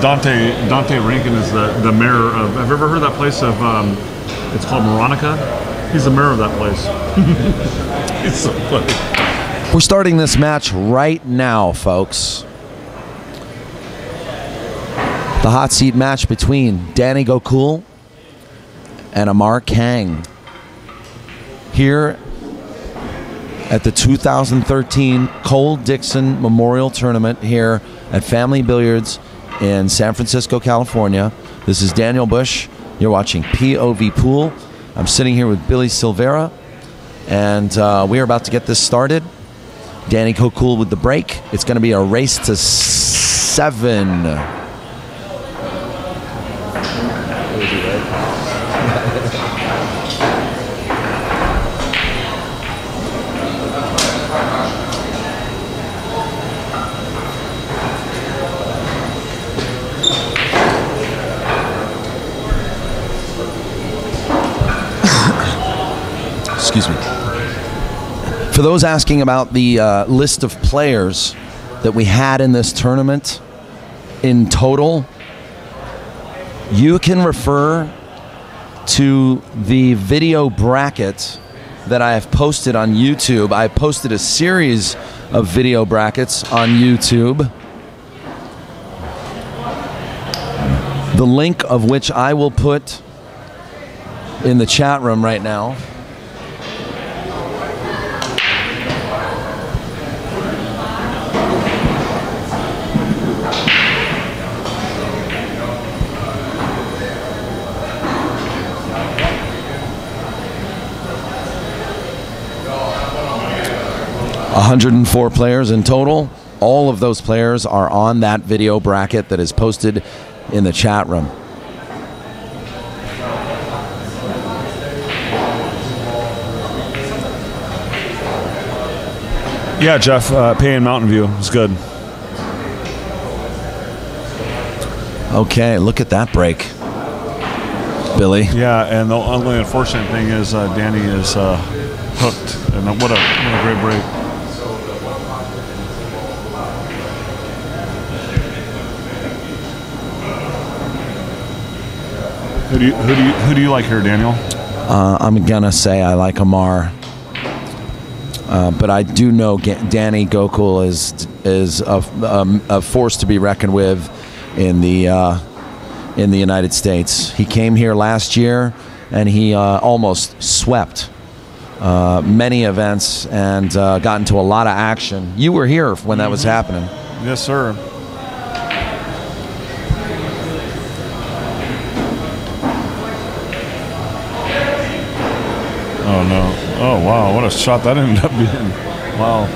Dante Rankin is the mayor of. Have you ever heard of that place of? It's called Veronica. He's the mayor of that place. It's so funny. We're starting this match right now, folks. The hot seat match between Danny Gokhul and Amar Kang here at the 2013 Cole Dickson Memorial Tournament here at Family Billiards in San Francisco, California. This is Daniel Busch. You're watching POV Pool. I'm sitting here with Billy Silvera, and we are about to get this started. Danny Gokhul with the break. It's going to be a race to 7. Excuse me. For those asking about the list of players that we had in this tournament in total, you can refer to the video bracket that I have posted on YouTube. I posted a series of video brackets on YouTube, the link of which I will put in the chat room right now. $104 players in total. All of those players are on that video bracket that is posted in the chat room. Yeah, Jeff, paying Mountain View is good. Okay, look at that break, Billy. Yeah, and the only unfortunate thing is Danny is hooked, and what a great break. Who do you like here, Daniel? I'm gonna say I like Amar, but I do know Danny Gokhul is a force to be reckoned with in the United States. He came here last year and he almost swept many events and got into a lot of action. You were here when that was happening. Yes, sir. Oh no! Oh wow! What a shot that ended up being! Wow.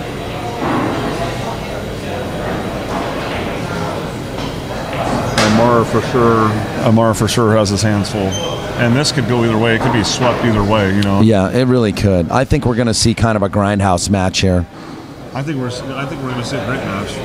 Amar for sure has his hands full, and this could go either way. It could be swept either way, you know. Yeah, it really could. I think we're going to see kind of a grindhouse match here. I think we're going to see a great match.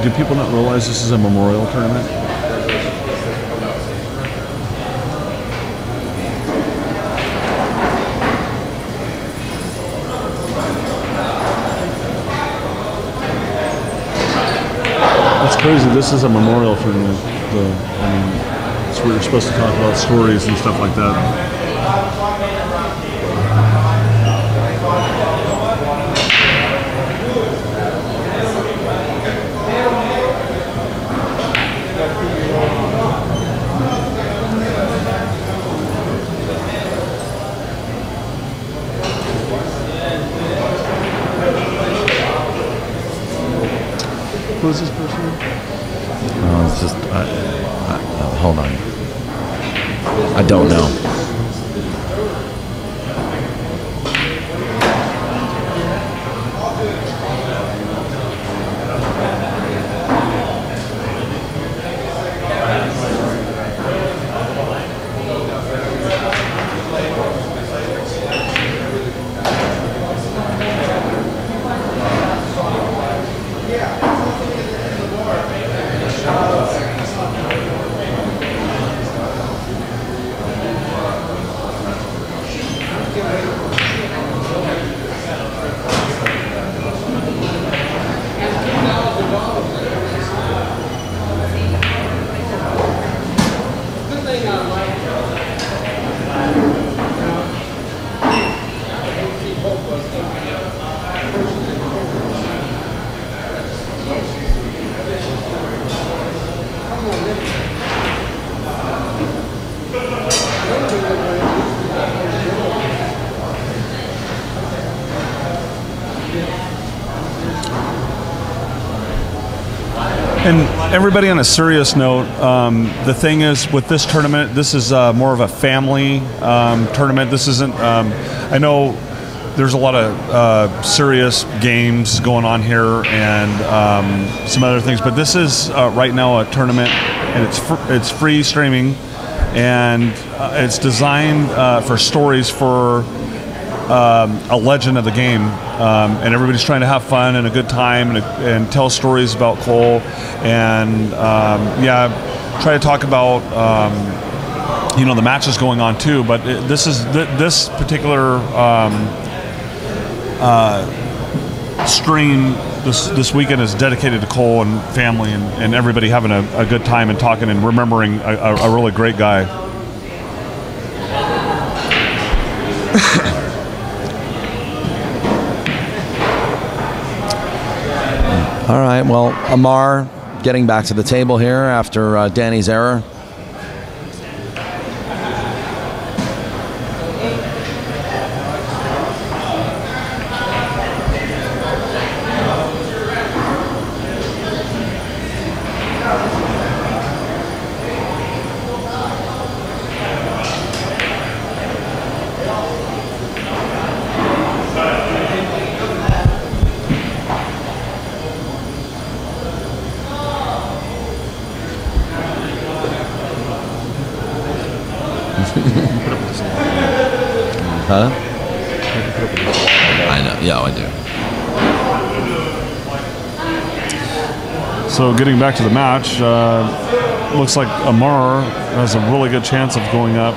Do people not realize this is a memorial tournament? That's crazy. This is a memorial tournament. I mean, it's where you're supposed to talk about stories and stuff like that. Who's this person? It's just, hold on. I don't know. And everybody, on a serious note, the thing is with this tournament, this is more of a family tournament. This isn't, I know there's a lot of serious games going on here and some other things, but this is right now a tournament, and it's free streaming, and it's designed for stories for a legend of the game, and everybody's trying to have fun and a good time and tell stories about Cole, and try to talk about the matches going on too. But this particular stream this weekend is dedicated to Cole and family and everybody having a good time and talking and remembering a really great guy. All right, well, Amar getting back to the table here after Danny's error. Huh? I know. Yeah, I do. So getting back to the match, looks like Amar has a really good chance of going up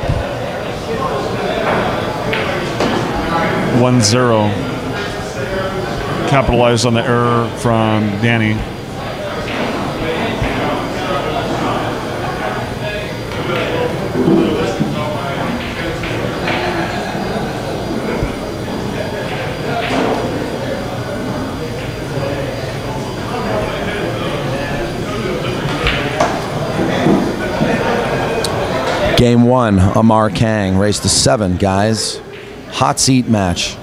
1-0. Capitalized on the error from Danny. Game 1, Amar Kang, race to 7, guys. Hot seat match.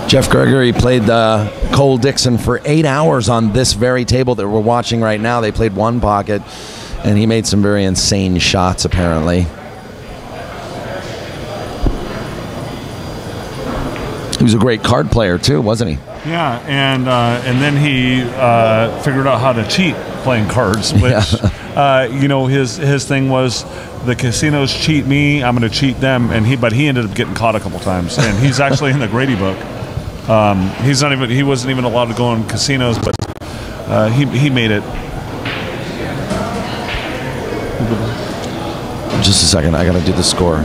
Jeff Gregory played Cole Dickson for 8 hours on this very table that we're watching right now. They played one pocket, and he made some very insane shots, apparently. He was a great card player, too, wasn't he? Yeah, and then he figured out how to cheat playing cards, which, his thing was, the casinos cheat me, I'm going to cheat them, but he ended up getting caught a couple times, and he's actually in the Grady book. He wasn't even allowed to go in casinos, but he made it. Just a second, I got to do the score.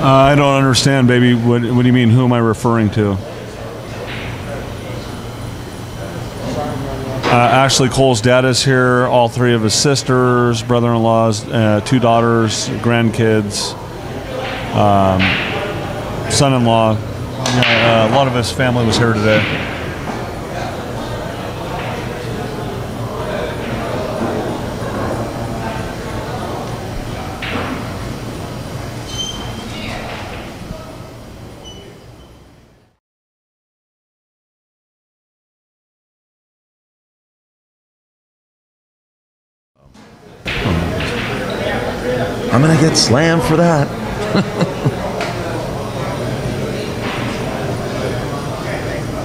I don't understand, baby. What do you mean? Who am I referring to? Ashley Cole's dad is here. All 3 of his sisters, brother-in-laws, 2 daughters, grandkids, son-in-law. A lot of his family was here today. I'm going to get slammed for that.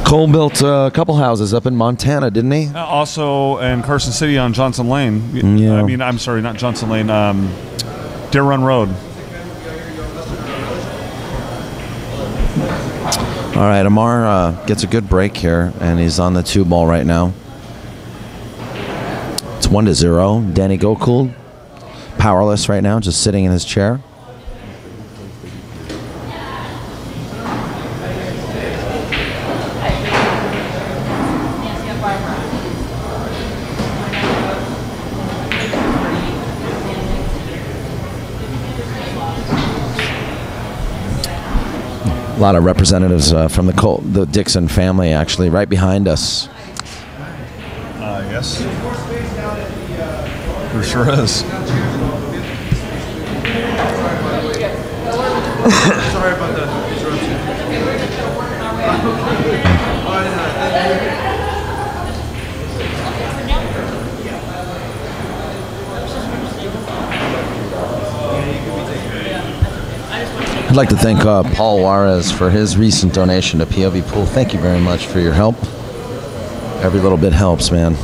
Cole built a couple houses up in Montana, didn't he? Also in Carson City on Johnson Lane. Yeah. I mean, I'm sorry, not Johnson Lane. Deer Run Road. All right, Amar gets a good break here, and he's on the 2 ball right now. It's 1-0. Danny Gokhul, powerless right now, just sitting in his chair. A lot of representatives from the Dickson family, actually, right behind us. Yes. There sure is. Sorry about the interruption. I'd like to thank Paul Juarez for his recent donation to POV Pool. Thank you very much for your help. Every little bit helps, man.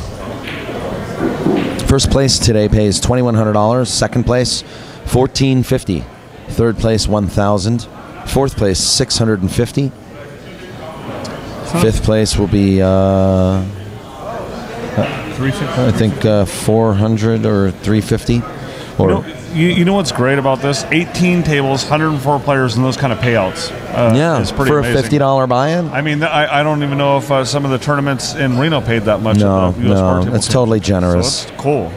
First place today pays $2,100. Second place, $1,450. Third place, $1,000. Fourth place, $650. Fifth place will be, $350. I think, $400 or $350. Or You know what's great about this? 18 tables, 104 players, and those kind of payouts. yeah, it's pretty for amazing. a $50 buy-in. I mean, I don't even know if some of the tournaments in Reno paid that much. No, at the US Bar no, Table it's Tour. totally generous. So it's cool.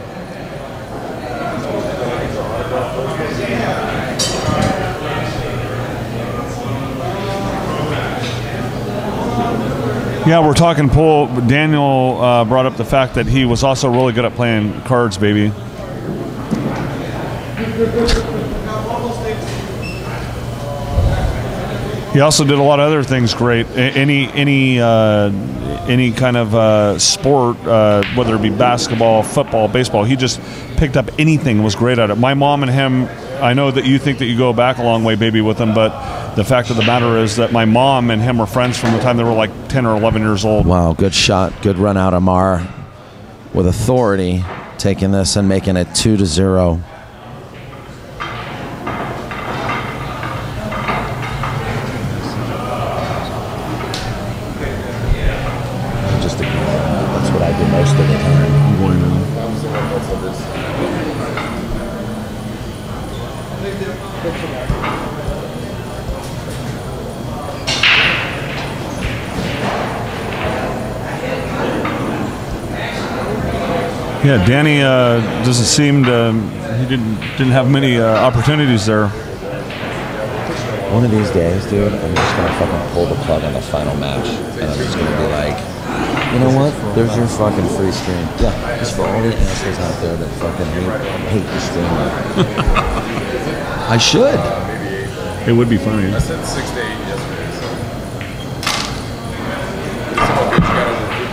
Yeah, we're talking pool. Daniel brought up the fact that he was also really good at playing cards, baby. He also did a lot of other things great. Any kind of sport, whether it be basketball, football, baseball, he just picked up anything, was great at it. My mom and him, I know that you think that you go back a long way, baby, with him, but the fact of the matter is that my mom and him were friends from the time they were like 10 or 11 years old. Wow, good shot. Good run out, Amar, with authority, taking this and making it 2-0. Just ignore that. That's what I do most of the time. Yeah, Danny doesn't seem to. He didn't have many opportunities there. One of these days, dude, I'm just gonna fucking pull the plug on the final match, and I'm just gonna be like, you know what? There's your fucking free stream. Yeah, just for all the assholes out there that fucking hate the streamer. I should. It would be funny. I said 6 to 8 yesterday.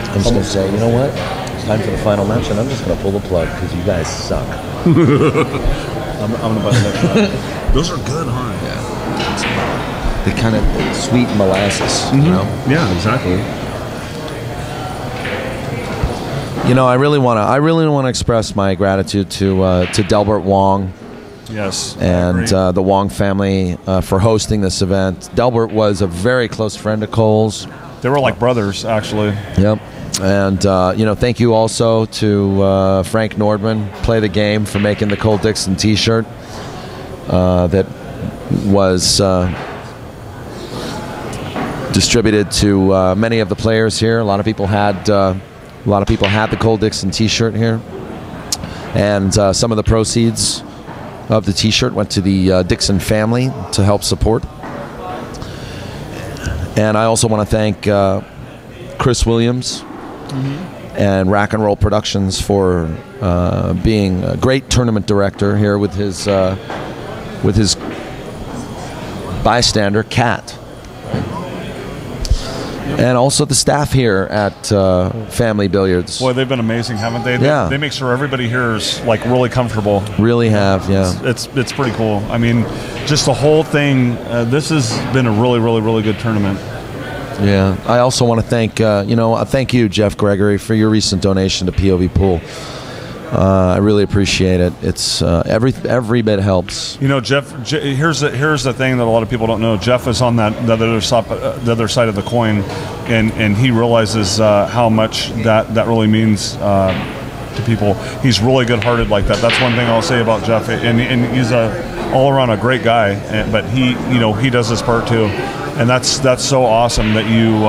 I'm just gonna say, you know what? It's time for the final match, and I'm just gonna pull the plug because you guys suck. I'm gonna buy the next one. Those are good, huh? Yeah. The kind of sweet molasses, you know? Yeah, exactly. You know, I really want to express my gratitude to Delbert Wong. Yes. And the Wong family for hosting this event. Delbert was a very close friend of Cole's. They were like brothers, actually. Yep. And, you know, thank you also to Frank Nordman, Play the Game, for making the Cole Dickson t-shirt that was distributed to many of the players here. A lot of people had the Cole Dickson t-shirt here. And some of the proceeds of the t-shirt went to the Dickson family to help support. And I also want to thank Chris Williams and Rack and Roll Productions for being a great tournament director here with his bystander, Kat. And also the staff here at Family Billiards. Boy, they've been amazing, haven't they? Yeah. They make sure everybody here is like really comfortable. Really have, yeah. It's pretty cool. I mean, just the whole thing. This has been a really, really, really good tournament. Yeah. I also want to thank thank you, Jeff Gregory, for your recent donation to POV Pool. I really appreciate it. It's every bit helps. You know, Jeff. Here's the thing that a lot of people don't know. Jeff is on the other side of the coin, and he realizes how much that really means to people. He's really good-hearted like that. That's one thing I'll say about Jeff, and he's all around a great guy. But he does his part too, and that's so awesome that you.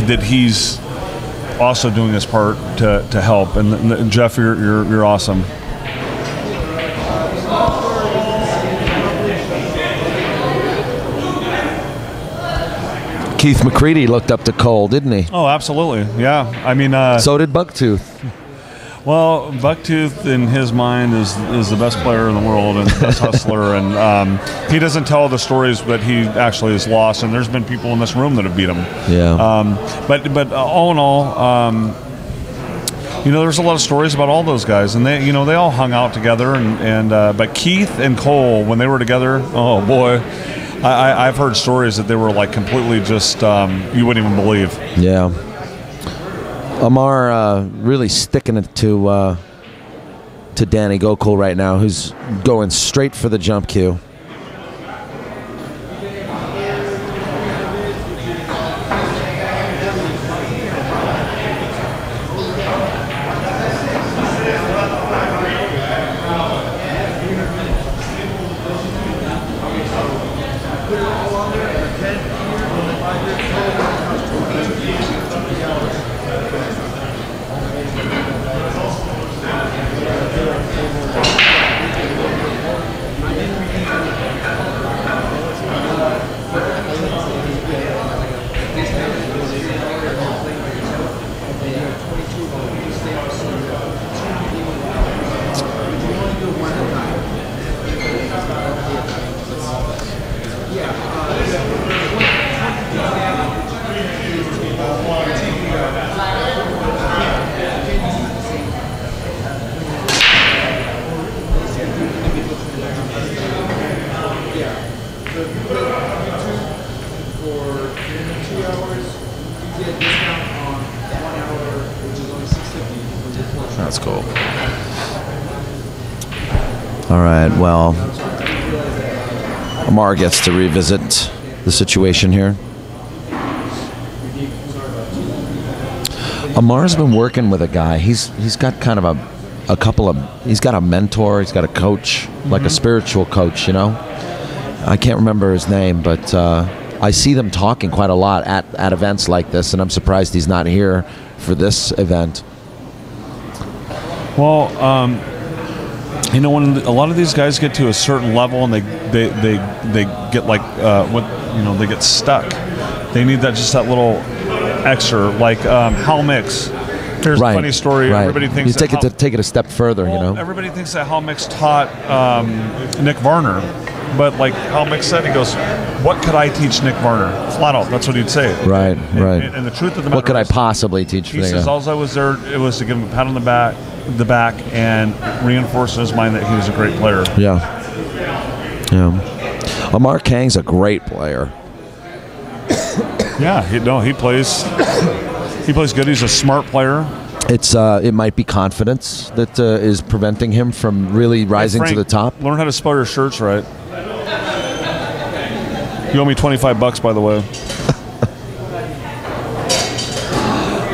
That he's also doing his part to help, and Jeff, you're awesome. Keith McCready looked up to Cole, didn't he? Oh, absolutely, yeah. I mean, so did Bucktooth. Well, Bucktooth in his mind is the best player in the world and the best hustler, and he doesn't tell the stories that he actually has lost. And there's been people in this room that have beat him. Yeah. But all in all, there's a lot of stories about all those guys, and they all hung out together. But Keith and Cole, when they were together, oh boy, I've heard stories that they were like completely just you wouldn't even believe. Yeah. Amar really sticking it to Danny Gokhul right now, who's going straight for the jump cue. That's cool. All right, well, Amar gets to revisit the situation here. Amar's been working with a guy. He's got kind of a couple of, he's got a mentor, he's got a coach, like a spiritual coach, I can't remember his name, but I see them talking quite a lot at events like this, and I'm surprised he's not here for this event. Well, when a lot of these guys get to a certain level and they get like they get stuck. They need that little extra, like Hal Mix. Here's a funny story. Right. Everybody thinks you take it a step further. Everybody thinks that Hal Mix taught Nick Varner, but like Hal Mix said, he goes, "What could I teach Nick Varner?" Flat out, that's what he'd say. Right. And the truth of the matter, what could I possibly teach? He says, all I was there, it was to give him a pat on the back, and reinforce in his mind that he was a great player. Yeah. Amar Kang's a great player. Yeah, he plays. He plays good. He's a smart player. It might be confidence that is preventing him from really rising to the top. Learn how to spell your shirts right. You owe me $25, by the way.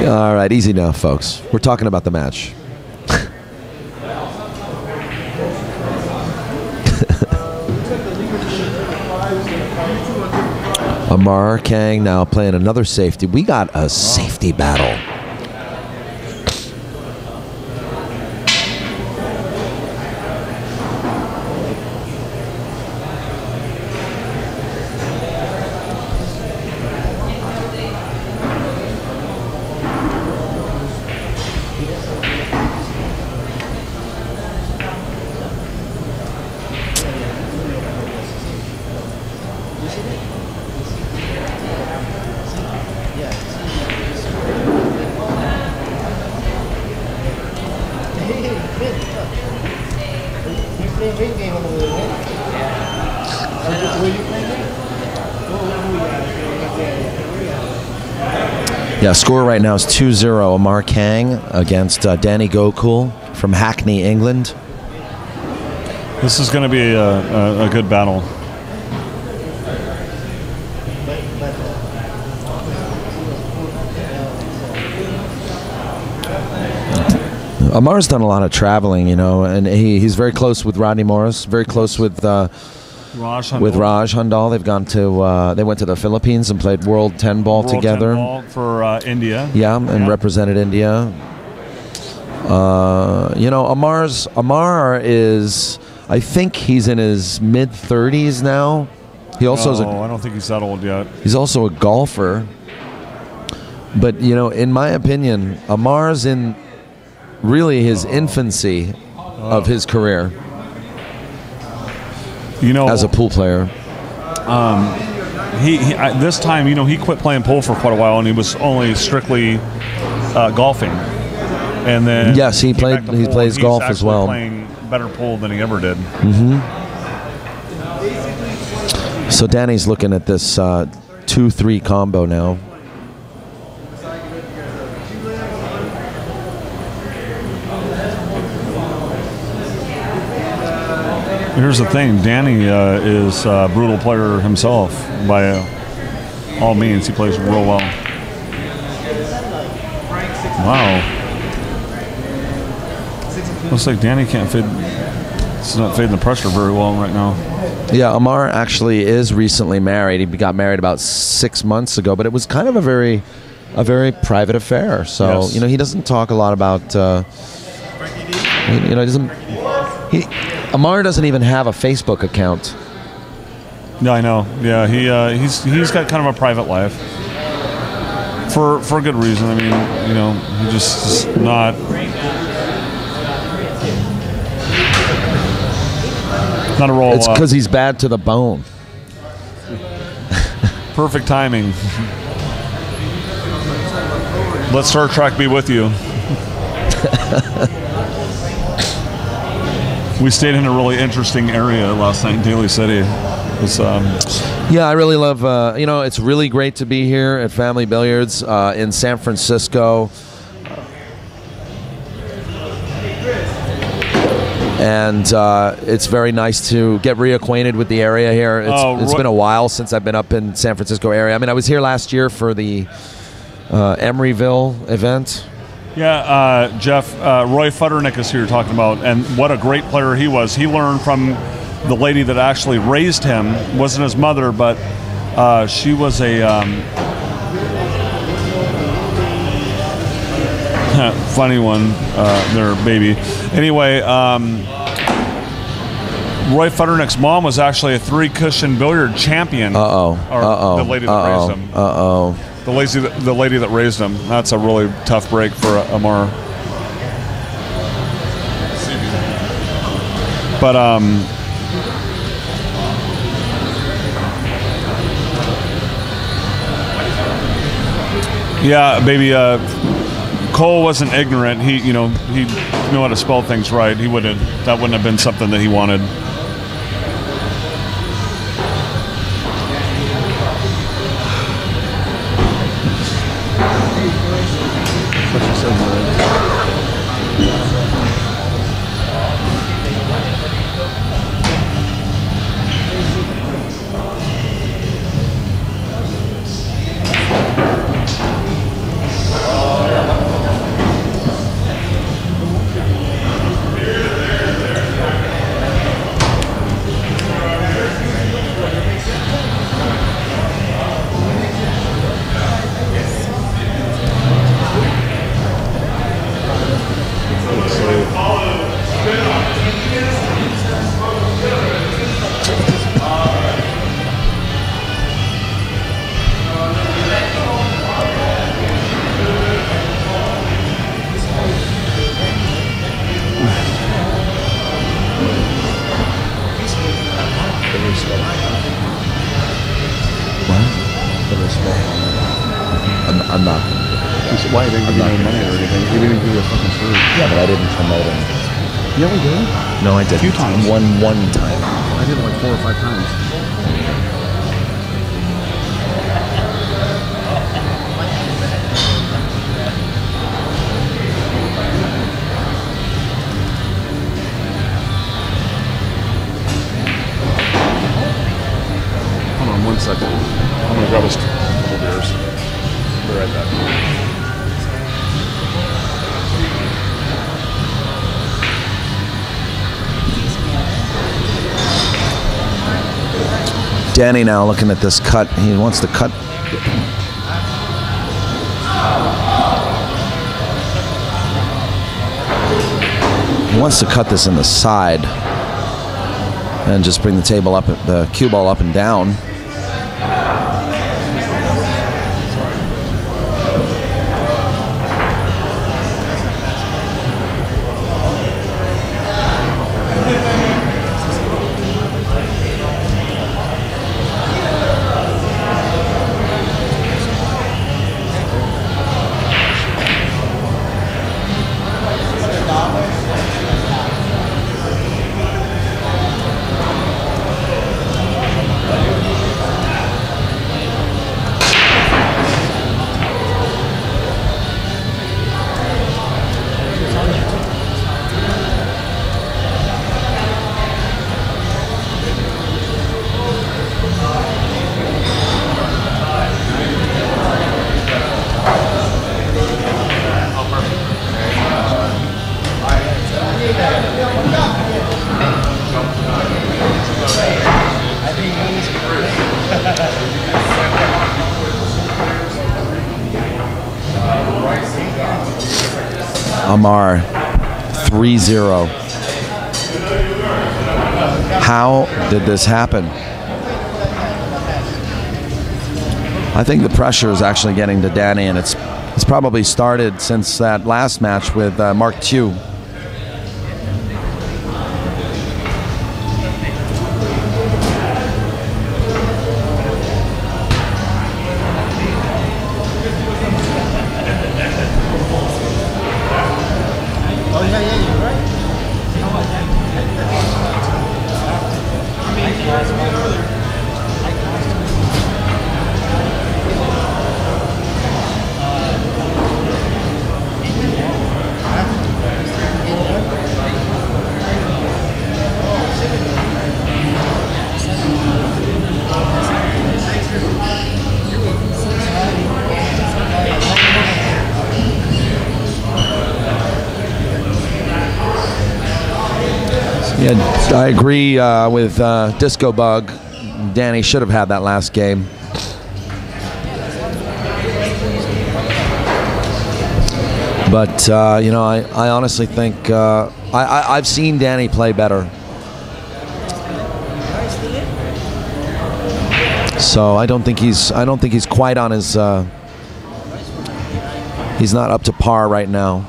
All right, easy now, folks. We're talking about the match. Amar Kang now playing another safety. We got a safety battle. Yeah, score right now is 2-0. Amar Kang against Danny Gokhul from Hackney, England. This is going to be a good battle. Amar's done a lot of traveling, you know, and he's very close with Rodney Morris, very close with Raj Handal. They've gone to they went to the Philippines and played World 10 ball together. World 10 ball for India. Yeah, and represented India. You know, Amar is, I think he's in his mid-30s now. He also is I don't think he's that old yet. He's also a golfer. But, you know, in my opinion, Amar's in really his infancy of his career. You know, as a pool player. This time, you know, he quit playing pool for quite a while, and he was only strictly golfing. And then yes, he plays golf as well. Playing better pool than he ever did. So Danny's looking at this 2-3 combo now. Here's the thing, Danny is a brutal player himself by all means. He plays real well. Wow. Looks like Danny can't fade. It's not fading the pressure very well right now. Yeah, Amar actually is recently married. He got married about 6 months ago, but it was kind of a very private affair. So yes. You know, he doesn't talk a lot about. You know, Amar doesn't even have a Facebook account. Yeah, I know. Yeah, he's got kind of a private life for a good reason. I mean, you know, he just is not. Not a roll. It's because he's bad to the bone. Perfect timing. Let Star Trek be with you. We stayed in a really interesting area last night in Daly City. It was, yeah, I really love. You know, it's really great to be here at Family Billiards in San Francisco. And it's very nice to get reacquainted with the area here. It's been a while since I've been up in San Francisco area. I mean, I was here last year for the Emeryville event. Yeah, Jeff, Roy Futternick is here talking about, and what a great player he was. He learned from the lady that actually raised him. Wasn't his mother, but she was a funny one, their baby. Anyway, Roy Futternick's mom was actually a 3-cushion billiard champion. The lady that raised him. The lady that raised him. That's a really tough break for Amar. But yeah, baby. Cole wasn't ignorant. He knew how to spell things right. That wouldn't have been something that he wanted. I'm not. Why didn't give you no money or anything? He didn't give you a fucking food. Yeah, but I didn't promote him. Yeah, we did. No, I didn't. A few times. One time. I did it like 4 or 5 times. 1 second. I'm gonna grab us a couple beers. Be right back. Danny now looking at this cut. He wants to cut. He wants to cut this in the side and just bring the table up, the cue ball up and down. Amar 3-0. How did this happen? I think the pressure is actually getting to Danny, and it's probably started since that last match with Mark Chu. Yeah, I agree with Disco Bug. Danny should have had that last game. But, you know, I honestly think I've seen Danny play better. So I don't think he's quite on his he's not up to par right now.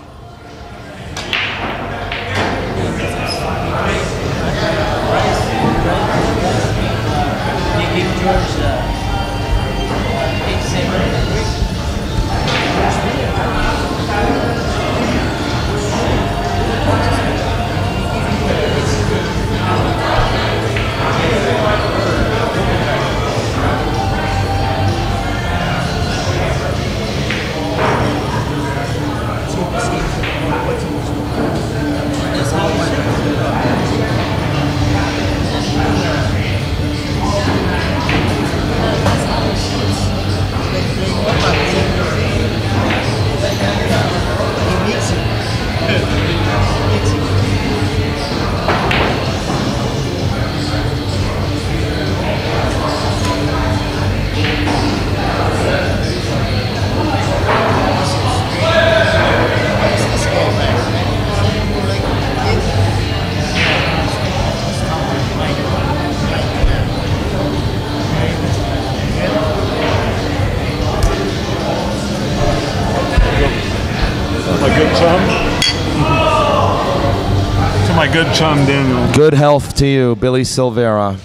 Good chum, Daniel. Good health to you, Billy Silvera,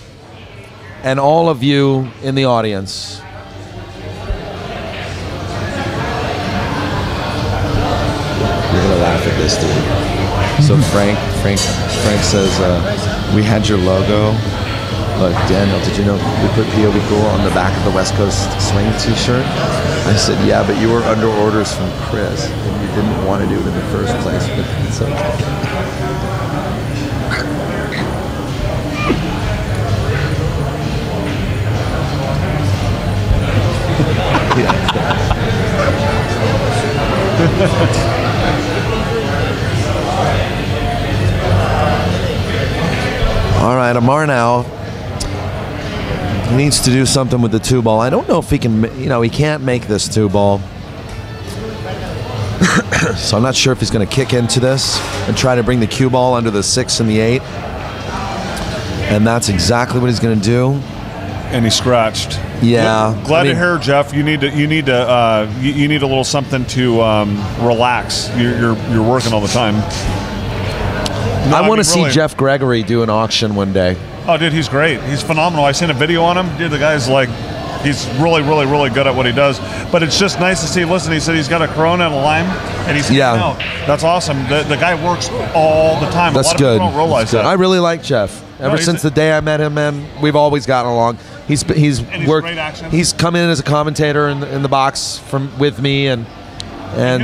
and all of you in the audience. You're gonna laugh at this, dude. So Frank says, "We had your logo." Look, Daniel, did you know we put POV Cool on the back of the West Coast Swing T-shirt? I said, "Yeah, but you were under orders from Chris, and you didn't want to do it in the first place." But it's okay. All right, Amar now needs to do something with the 2-ball. I don't know if he can, he can't make this 2-ball. So I'm not sure if he's going to kick into this and try to bring the cue ball under the 6 and the 8. And that's exactly what he's going to do. And he scratched. Yeah. Glad to hear, Jeff. You need a little something to relax. You're working all the time. No, I want to see really. Jeff Gregory do an auction one day. Oh, dude, he's great. He's phenomenal. I seen a video on him. Dude, the guy's like, he's really, really, really good at what he does. But it's just nice to see. Listen, he said he's got a Corona and a lime, and he's out. That's awesome. The guy works all the time. That's a lot good. Of people don't realize that. I really like Jeff. Ever since the day I met him, man, we've always gotten along. He's worked. Great action. He's come in as a commentator in the box with me, and I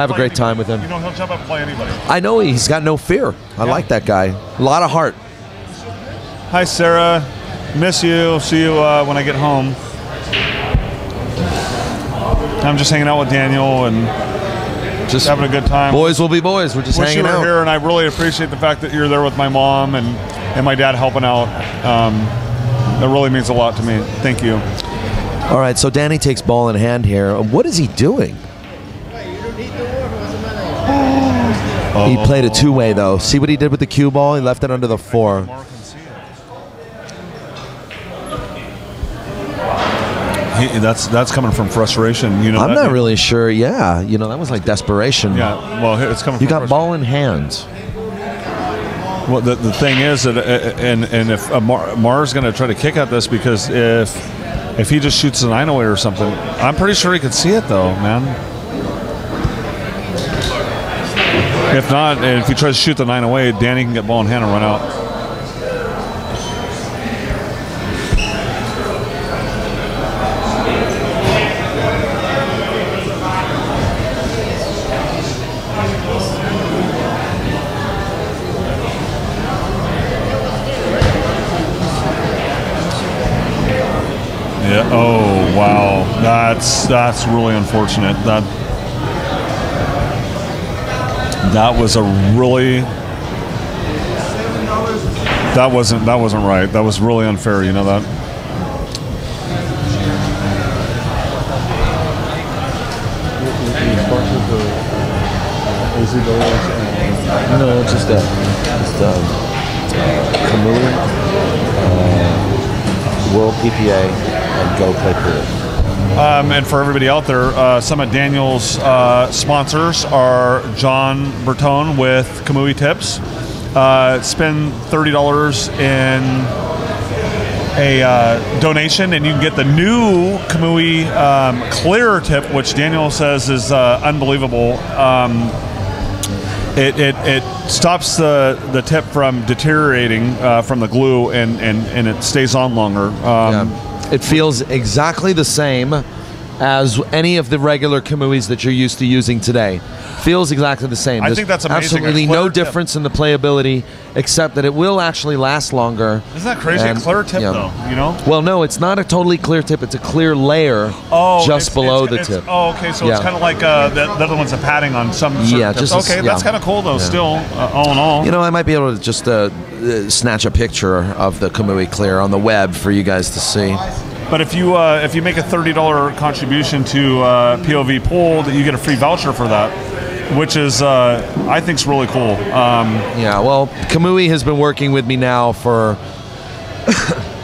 have a great time with him. He'll jump up and play anybody. I know he's got no fear. I like that guy. A lot of heart. Hi, Sarah. Miss you. See you when I get home. I'm just hanging out with Daniel and just having a good time. Boys will be boys. We're just hanging out here, and I really appreciate the fact that you're there with my mom and my dad helping out. That really means a lot to me. Thank you. All right, so Danny takes ball in hand here. What is he doing? He played a 2-way though. See what he did with the cue ball? He left it under the 4. That's coming from frustration. I'm not really sure. Yeah, that was like desperation. Yeah, well, it's coming. You got ball in hand. Well, the thing is that, and if Amar's going to try to kick at this, because if he just shoots the 9 away or something, I'm pretty sure he could see it though, man. If not, and if he tries to shoot the 9 away, Danny can get ball in hand and run out. Yeah. Oh wow. That's really unfortunate. That was a really. That wasn't right. That was really unfair. You know that. No, just Kamui, World PPA, and Go Play Pool. And for everybody out there, some of Daniel's sponsors are John Bertone with Kamui Tips. Spend $30 in a donation, and you can get the new Kamui Clear Tip, which Daniel says is unbelievable. It stops the tip from deteriorating from the glue, and it stays on longer. It feels exactly the same as any of the regular Kamuis that you're used to using today. Feels exactly the same. I think that's amazing. Absolutely no difference in the playability, except that it will actually last longer. Isn't that crazy? A clear tip, though, you know? Well, no, it's not a totally clear tip. It's a clear layer just below the tip. Oh, okay. So it's kind of like the other one's a padding on some tips. Okay, that's kind of cool, though, still, all in all. You know, I might be able to just snatch a picture of the Kamui Clear on the web for you guys to see. But if you make a $30 contribution to POV Pool, that you get a free voucher for that, which is I think is really cool. Yeah, well, Kamui has been working with me now for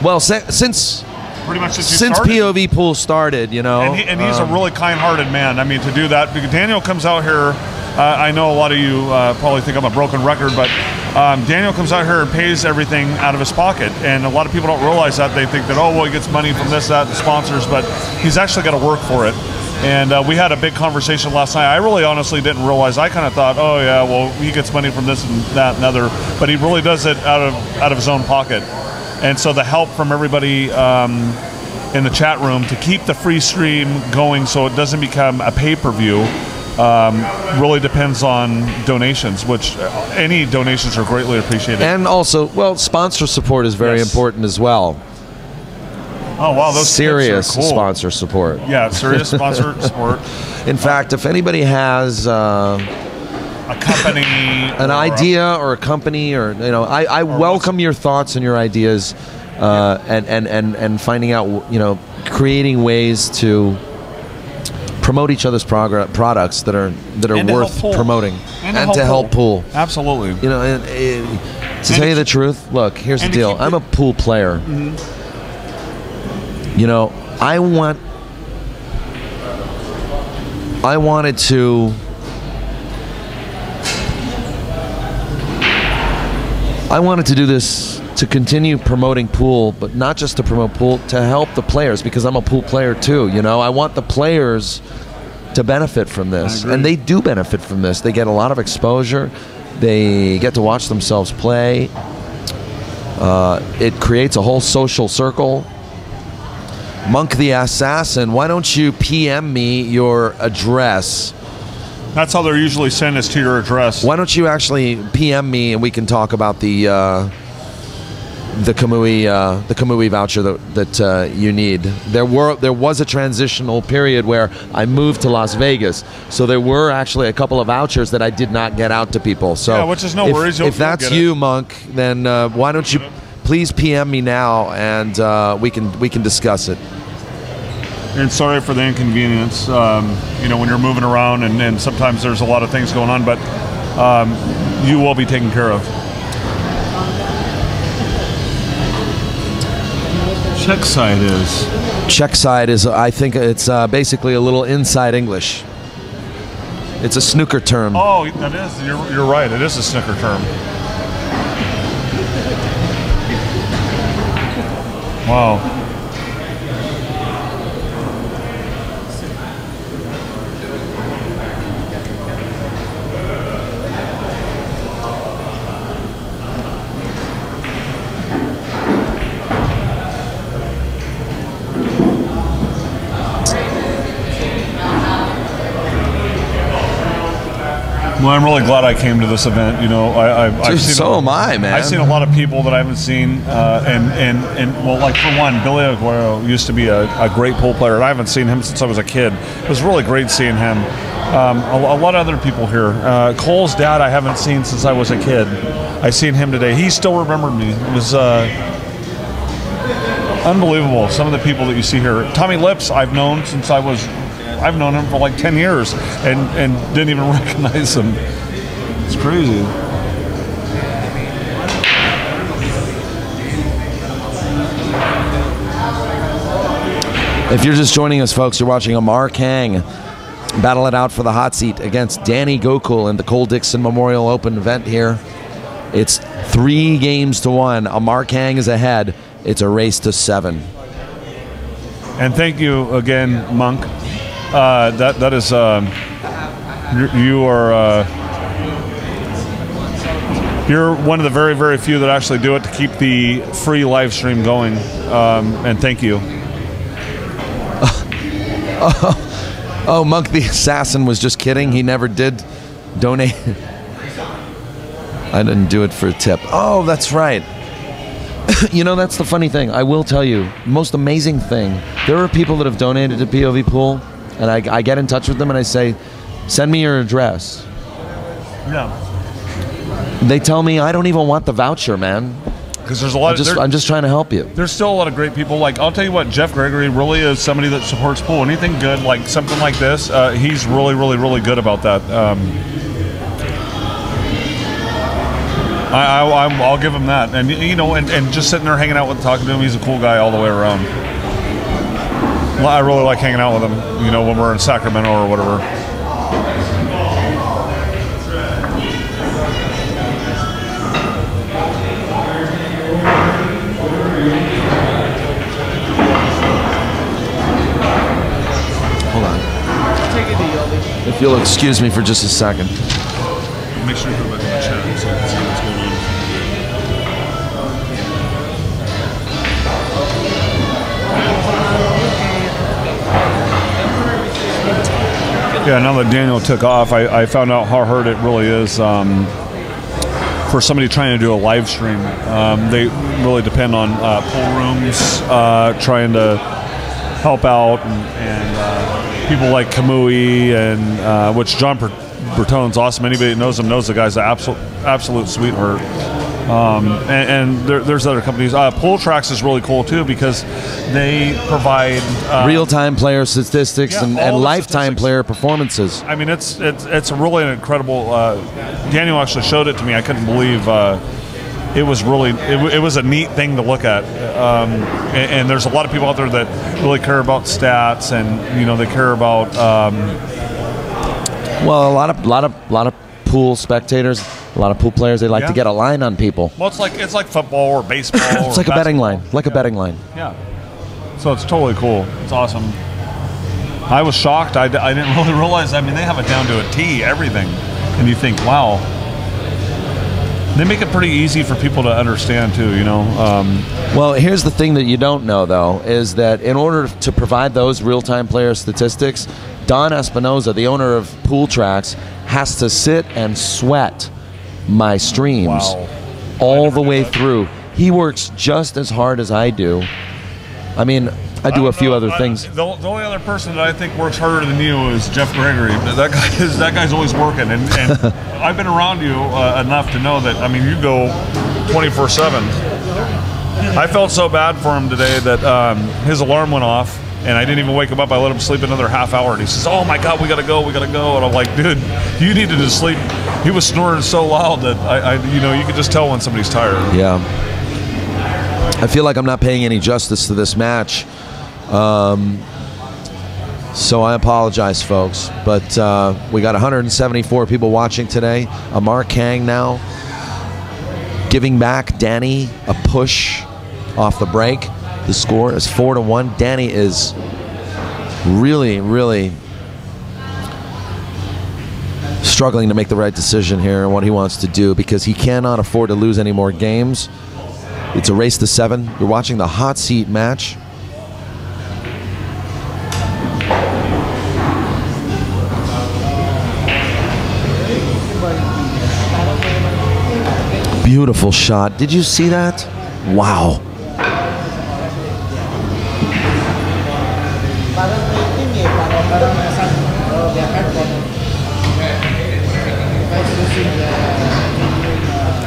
well since pretty much since POV Pool started, you know. And he's a really kind-hearted man. I mean, to do that, because Daniel comes out here. I know a lot of you probably think I'm a broken record, but Daniel comes out here and pays everything out of his pocket. And a lot of people don't realize that. They think that, oh, well, he gets money from this, that, and sponsors, but he's actually got to work for it. And we had a big conversation last night. I really honestly didn't realize. I kind of thought, oh, yeah, well, he gets money from this and that and other. But he really does it out of his own pocket. And so the help from everybody in the chat room to keep the free stream going so it doesn't become a pay-per-view really depends on donations, which any donations are greatly appreciated. And also, well, sponsor support is very important as well. Oh wow, those serious kits are cool. sponsor support. Yeah, serious sponsor support. In fact, if anybody has A company, an idea or a company, or I welcome your thoughts and your ideas, and finding out, creating ways to promote each other's products that are worth promoting and to help pool. Absolutely. To tell you the truth, look, here's the deal. I'm a pool player. Mm-hmm. I wanted to do this to continue promoting pool, but not just to promote pool, to help the players, because I'm a pool player too. I want the players to benefit from this, and they do benefit from this. They get a lot of exposure. They get to watch themselves play. It creates a whole social circle. Monk the Assassin, why don't you PM me your address? That's how they're usually sent, is to your address. Why don't you actually PM me and we can talk about the Kamui voucher that you need. There was a transitional period where I moved to Las Vegas, so there were actually a couple of vouchers that I did not get out to people. So yeah, which is no worries. If that's you, Monk, then why don't you please PM me now, and we can discuss it. And sorry for the inconvenience. When you're moving around, and sometimes there's a lot of things going on, but you will be taken care of. Check side is, I think it's basically a little inside English. It's a snooker term. Oh, that is. You're right. It is a snooker term. Wow. Well, I'm really glad I came to this event. I've seen am I, man. I've seen a lot of people that I haven't seen, and well, like for one, Billy Aguero used to be a great pool player, and I haven't seen him since I was a kid. It was really great seeing him. A lot of other people here. Cole's dad I haven't seen since I was a kid. I seen him today. He still remembered me. It was unbelievable. Some of the people that you see here. Tommy Lips I've known him for like 10 years and didn't even recognize him. It's crazy. If you're just joining us, folks, you're watching Amar Kang battle it out for the hot seat against Danny Gokhul in the Cole Dickson Memorial Open event here. It's 3-1. Amar Kang is ahead. It's a race to 7. And thank you again, Monk. That is you're one of the very, very few that actually do it to keep the free live stream going, and thank you. Oh, Monk the Assassin was just kidding. He never did donate. I didn't do it for a tip. Oh, that's right. That's the funny thing. I will tell you, most amazing thing, there are people that have donated to POV Pool, and I get in touch with them and I say, send me your address. Yeah. They tell me, I don't even want the voucher, man. Because there's a lot I'm just trying to help you. There's still a lot of great people. Like, I'll tell you what, Jeff Gregory really is somebody that supports pool. Anything good, like something like this, he's really, really, really good about that. I'll give him that. And and just sitting there hanging out with, talking to him, he's a cool guy all the way around. I really like hanging out with him, when we're in Sacramento or whatever. Hold on. If you'll excuse me for just a second. Make sure you go back in the chat so you can see what's going on. Yeah, now that Daniel took off, I found out how hard it really is for somebody trying to do a live stream. They really depend on pool rooms, trying to help out, and people like Kamui, and which John Bertone's awesome. Anybody that knows him knows the guy's an absolute sweetheart. And there's other companies. Pool Tracks is really cool too because they provide real-time player statistics and lifetime player performances. I mean, it's a really incredible. Daniel actually showed it to me. I couldn't believe it was really it was a neat thing to look at. And there's a lot of people out there that really care about stats, and you know they care about. Well, a lot of pool spectators. A lot of pool players, they like to get a line on people. Well, it's like football or baseball. It's like a betting line. Like a betting line. Yeah. So it's totally cool. It's awesome. I was shocked. I didn't really realize. I mean, they have it down to a T, everything. And you think, wow. They make it pretty easy for people to understand, too, you know. Well, here's the thing that you don't know, though, is that in order to provide those real-time player statistics, Don Espinoza, the owner of Pool Tracks, has to sit and sweat my streams all the way through. He works just as hard as I do. I mean, I do a few other things. The only other person that I think works harder than you is Jeff Gregory. That guy's always working, and I've been around you enough to know that. I mean, you go 24/7. I felt so bad for him today that his alarm went off, and I didn't even wake him up. I let him sleep another half hour, and he says, "Oh my God, we gotta go, we gotta go." And I'm like, "Dude, you needed to sleep." He was snoring so loud that you know, you could just tell when somebody's tired. Yeah. I feel like I'm not paying any justice to this match, so I apologize, folks. But we got 174 people watching today. Amar Kang now giving back Danny a push off the break. The score is 4-1. Danny is really, really struggling to make the right decision here and what he wants to do because he cannot afford to lose any more games. It's a race to 7. You're watching the hot seat match. Beautiful shot. Did you see that? Wow.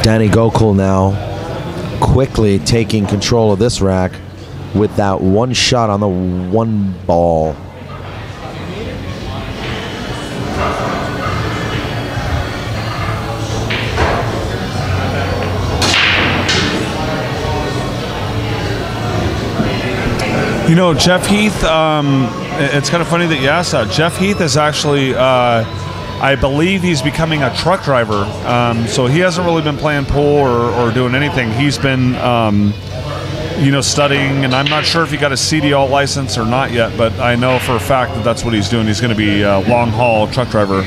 Danny Gokhul now quickly taking control of this rack with that one shot on the one ball. You know, Jeff Heath, it's kind of funny that you asked that. Jeff Heath is actually, I believe he's becoming a truck driver. So he hasn't really been playing pool or doing anything. He's been, you know, studying, and I'm not sure if he got a CDL license or not yet, but I know for a fact that that's what he's doing. He's going to be a long-haul truck driver.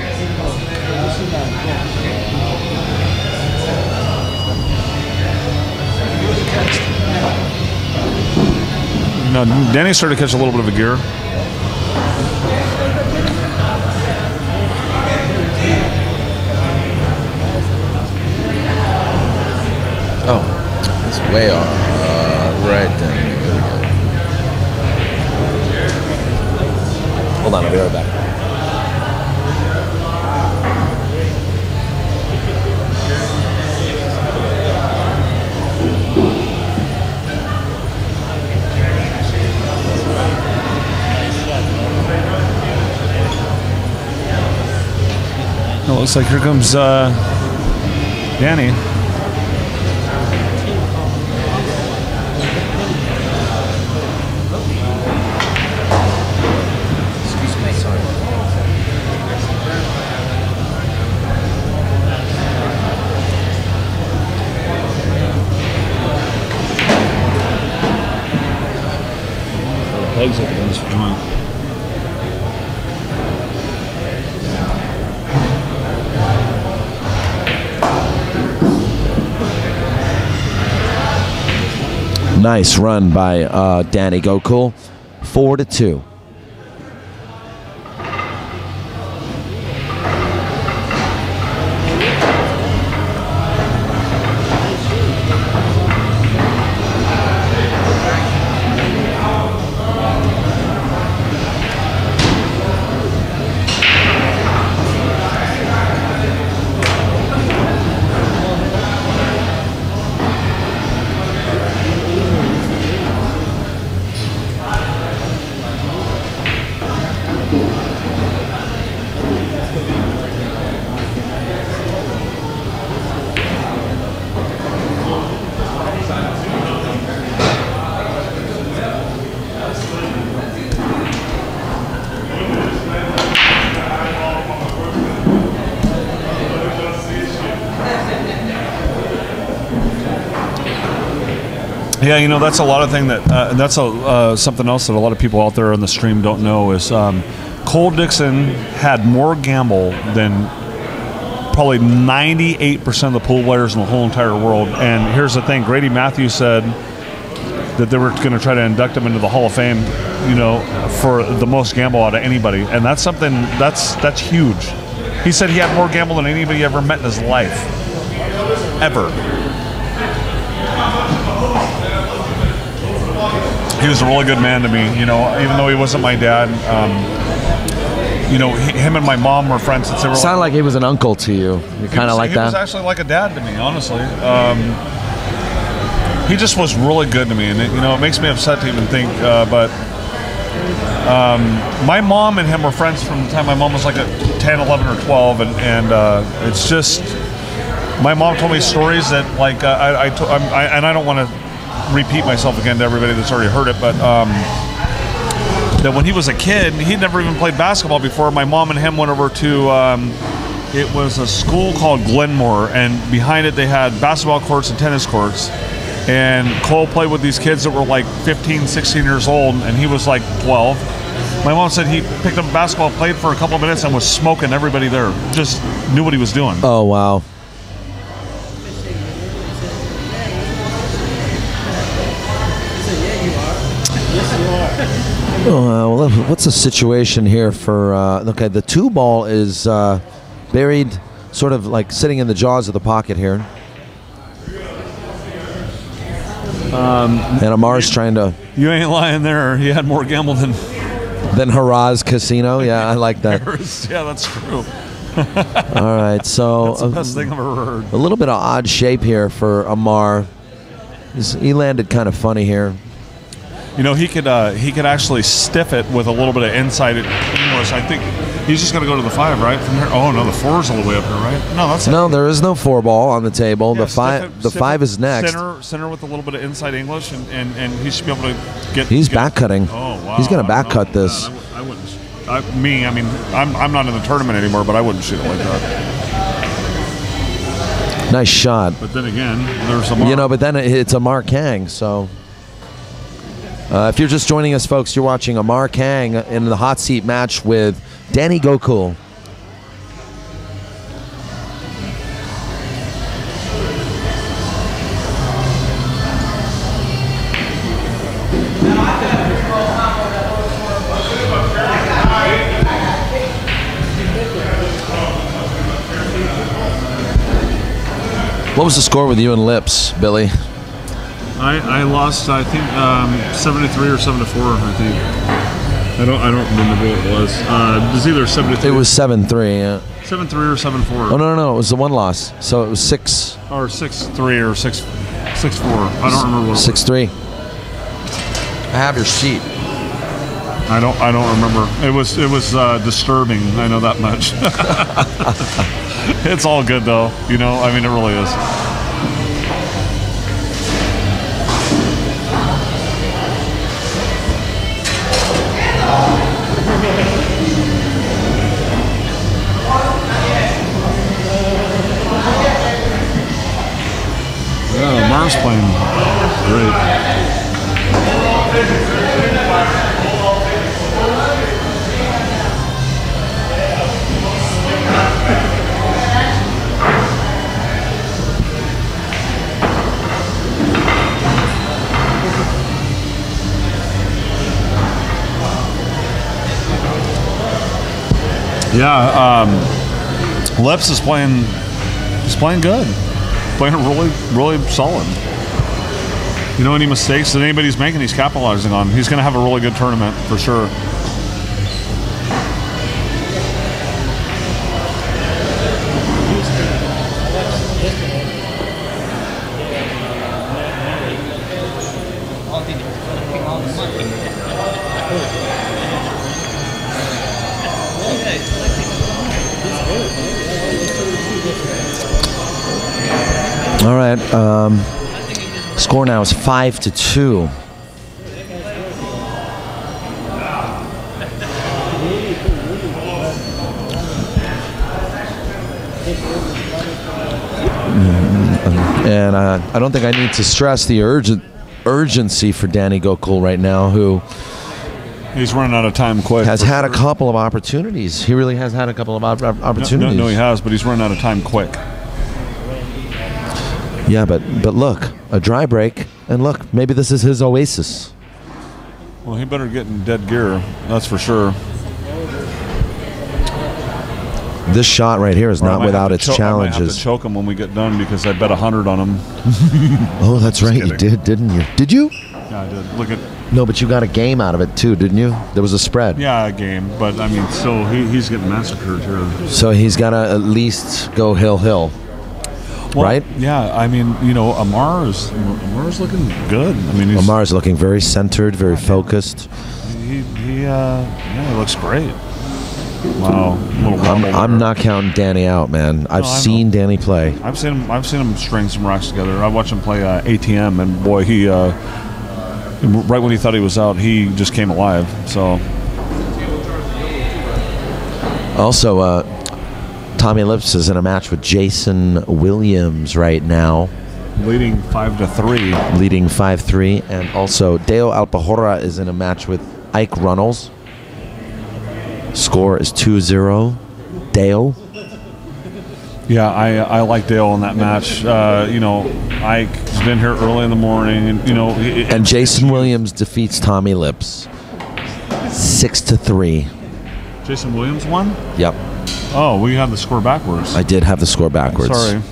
No, Danny started to catch a little bit of a gear. Oh, it's way off. Right then. Hold on, I'll be right back. It looks like here comes Danny. Legs up against the joint. Nice run by Danny Gokhul. 4-2. Yeah, you know, that's a lot of thing that that's something else that a lot of people out there on the stream don't know is Cole Dickson had more gamble than probably 98% of the pool players in the whole entire world. And here's the thing: Grady Matthews said that they were going to try to induct him into the Hall of Fame, you know, for the most gamble out of anybody, and that's something that's huge. He said he had more gamble than anybody ever met in his life, ever. He was a really good man to me, you know, even though he wasn't my dad. You know, him and my mom were friends since they were. Sounded like he was an uncle to you. You kind of like that. He was actually like a dad to me, honestly. He just was really good to me, and you know, it makes me upset to even think. But my mom and him were friends from the time my mom was like 10, 11, or 12, and it's just my mom told me stories that like and I don't want to repeat myself again to everybody that's already heard it, but that when he was a kid, he'd never even played basketball before. My mom and him went over to it was a school called Glenmore, and behind it they had basketball courts and tennis courts. And Cole played with these kids that were like 15, 16 years old, and he was like 12. My mom said he picked up a basketball, played for a couple of minutes, and was smoking everybody there. Just knew what he was doing. Oh, wow. Well, what's the situation here for... okay, the 2-ball is buried, sort of like sitting in the jaws of the pocket here. And Amar's trying to... You ain't lying there. He had more gamble than Haraz Casino. Yeah, I like that. Yeah, that's true. All right, so... That's the best thing I've ever heard. A little bit of odd shape here for Amar. He landed kind of funny here. You know, he could actually stiff it with a little bit of inside English. I think he's just going to go to the 5, right? From here. Oh no, the 4's all the way up here, right? No, that's no. There is no 4-ball on the table. Yeah, the 5 is next. Center with a little bit of inside English, and he should be able to get. He's back cutting. Oh wow. He's going to back cut this. I wouldn't. I mean, I'm not in the tournament anymore, but I wouldn't shoot it like that. Nice shot. But then again, there's Amar. You know, but then it's Amar Kang, so. If you're just joining us, folks, you're watching Amar Kang in the hot seat match with Danny Gokhul. What was the score with you and Lips, Billy? I lost, I think, 73 or 74. I think. I don't remember what it was. It was either 73. It was 7-3. Yeah. 7-3 or 7-4. Oh no! It was the one loss. So it was 6 or 6-3 or 6-4. I don't remember what. 6-3. I have your sheet. I don't remember. It was disturbing. I know that much. It's all good though. You know, I mean, it really is. Yeah, Amar's playing great. Yeah, Lips is playing good. Playing really, really solid. You know, any mistakes that anybody's making, he's capitalizing on. He's going to have a really good tournament for sure. All right. Score now is 5-2. And I don't think I need to stress the urgency urgency for Danny Gokhul right now, who He's running out of time quick. has had a couple of opportunities. He really has had a couple of opportunities. No, he has, but he's running out of time quick. Yeah, but look, a dry break, and look, maybe this is his oasis. Well, he better get in dead gear. That's for sure. This shot right here is Or I not might without have its to I might have challenges. to choke him when we get done because I bet 100 on him. Oh, that's right, you kidding. did, didn't you? Did you? Yeah, I did. Look at. No, but you got a game out of it too, didn't you? There was a spread. Yeah, a game, but I mean, still, he's getting massacred here. So he's got to at least go hill, Well, right? Yeah, I mean, you know, Amar's looking good. I mean, he's, Amar's looking very centered, very focused. he looks great. Wow, little I'm not counting Danny out, man. I've seen Danny play. I've seen him string some rocks together. I watched him play ATM, and boy, he right when he thought he was out, he just came alive. So Also, Tommy Lips is in a match with Jason Williams right now, leading 5-3. leading 5-3, and also Deo Alpajora is in a match with Ike Runnels. Score is 2-0. Deo. Yeah, I like Dale in that match. You know, Ike's been here early in the morning, and you know, And Jason Williams defeats Tommy Lips 6-3. Jason Williams won. Yep, Oh, we had the score backwards. I did have the score backwards. Sorry.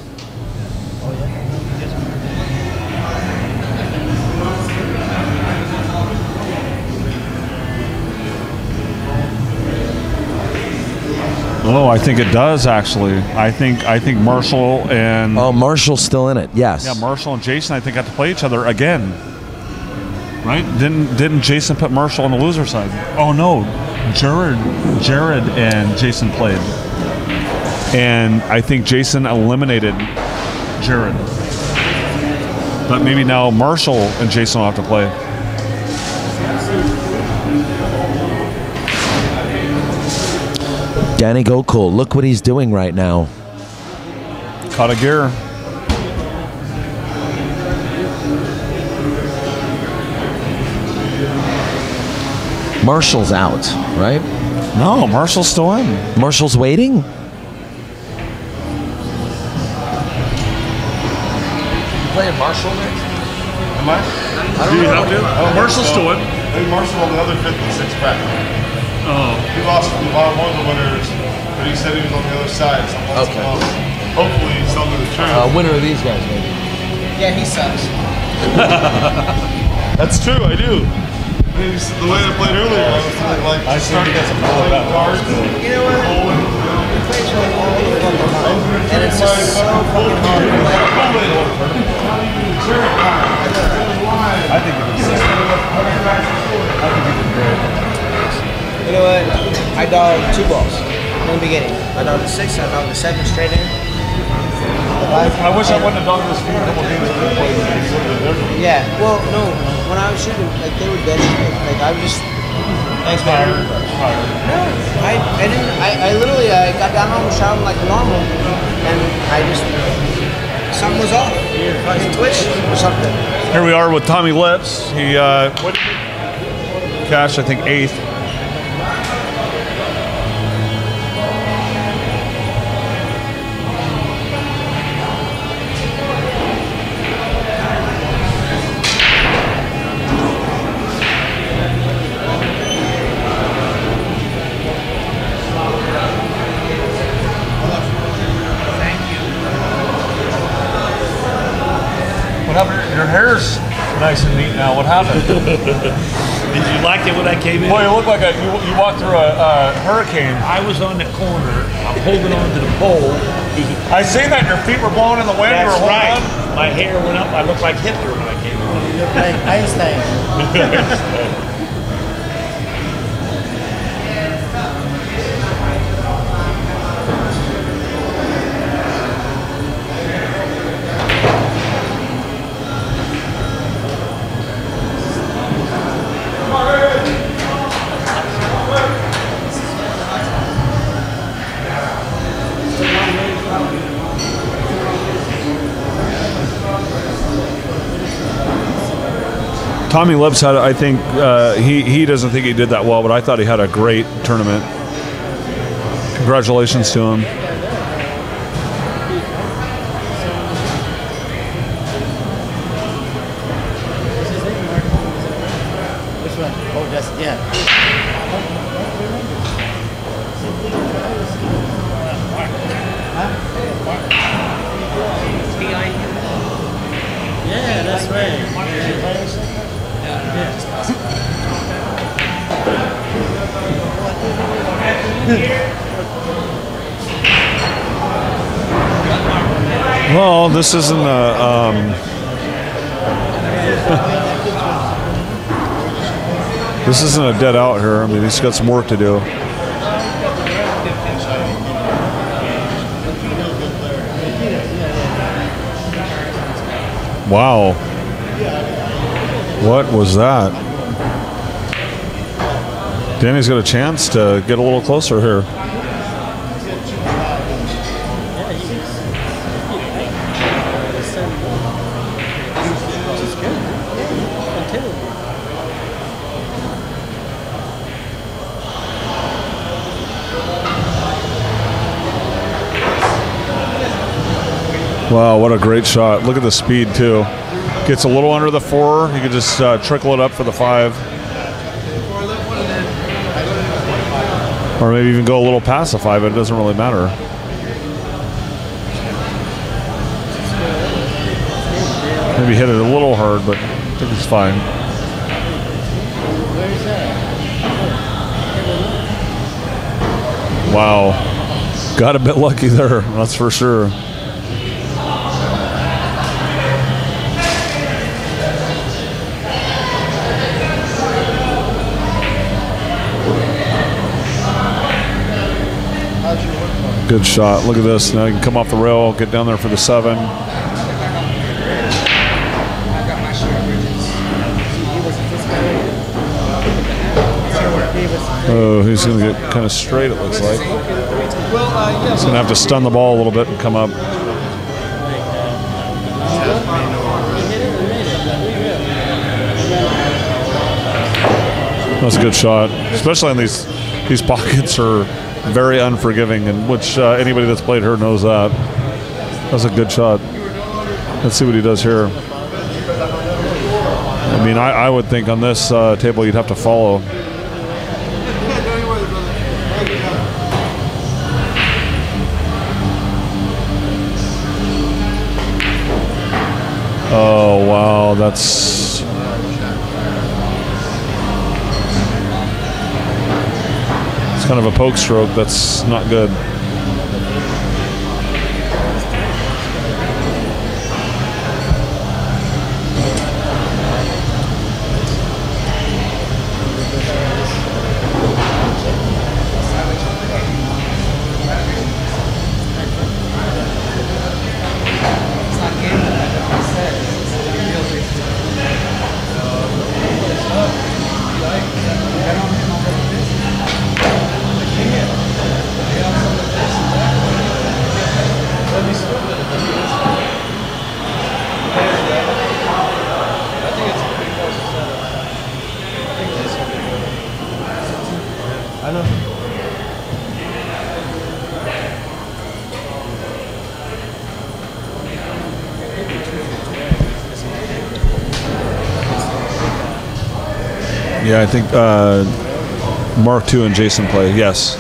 Oh, I think it does actually. I think Marshall and Oh, Marshall's still in it. Yes. yeah, Marshall and Jason I think got to play each other again. Right? Didn't Jason put Marshall on the loser side? Oh no, Jared and Jason played, and I think Jason eliminated Jared. But maybe now Marshall and Jason will have to play. Danny Gokhul, look what he's doing right now. Caught a gear. Marshall's out, right? No, Marshall's still in. Marshall's waiting? Playing Marshall next? Am I? don't Do you know. have to? Oh, Marshall's still in. Hey, Marshall on the other 56 pack. Oh. He lost one of the winners, but he said he was on the other side. So Okay. hopefully he's telling me the truth. Winner of these guys, maybe. Yeah, he sucks. That's true, I do. The way I played earlier, I was like, I see you guys are pulling back cards. You know what? He plays with all the fucking hard. And it's just so fucking hard to play. I think it was great. I think it was great. You know what? I dogged 2 balls in the beginning. I dogged the 6, I dogged the 7 straight in. I wish I wouldn't have done this for a couple games that we played. It would have been different. Yeah, well, no. When I was shooting, like, they were dead straight. Like, I was just... Thanks, man. No, I didn't... I literally, I got down on the shot like normal, and I just... Something was off. Fucking twitch or something. Here we are with Tommy Lips. He cashed, I think, 8th. What happened? Your hair's nice and neat now. What happened? Did you like it when I came in? Boy, you look like you walked through a hurricane. I was on the corner. I'm holding on to the pole. I seen that your feet were blowing in the wind. That's you were holding right. on. My hair went up. I looked like Hitler when I came in. Like Einstein. Tommy Lips had, I think, he doesn't think he did that well, but I thought he had a great tournament. Congratulations to him. Which one? Oh, that's, yeah. Yeah, that's right. Well, this isn't a. This isn't a dead out here. I mean, he's got some work to do. Wow. What was that? Danny's got a chance to get a little closer here. Wow, what a great shot. Look at the speed, too. Gets a little under the 4. You can just trickle it up for the 5. Or maybe even go a little past the 5. It doesn't really matter. Maybe hit it a little hard, but I think it's fine. Wow. Got a bit lucky there, that's for sure. Good shot. Look at this. Now you can come off the rail, get down there for the 7. Oh, he's going to get kind of straight, it looks like. He's going to have to stun the ball a little bit and come up. That's a good shot. Especially in these pockets are very unforgiving, and which anybody that's played her knows that. That's a good shot. Let's see what he does here. I mean, I would think on this table you'd have to follow. Oh, wow, that's... It's kind of a poke stroke. That's not good. Yeah, I think Mark II and Jason play. Yes.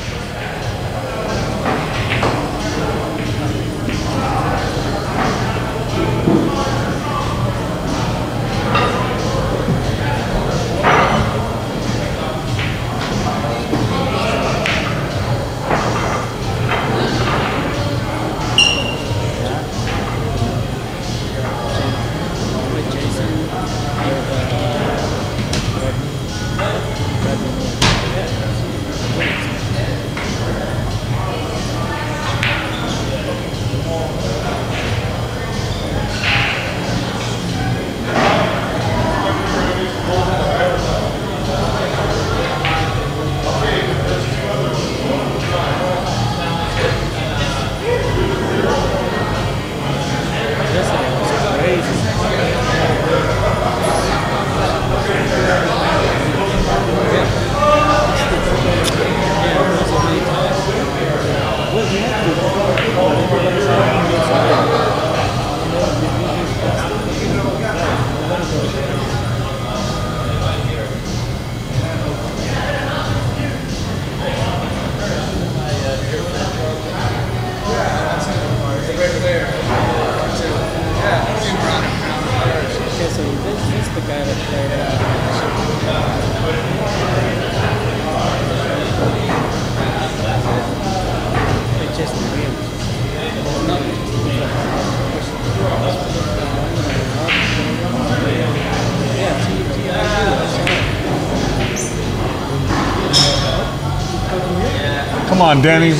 Come on, Danny.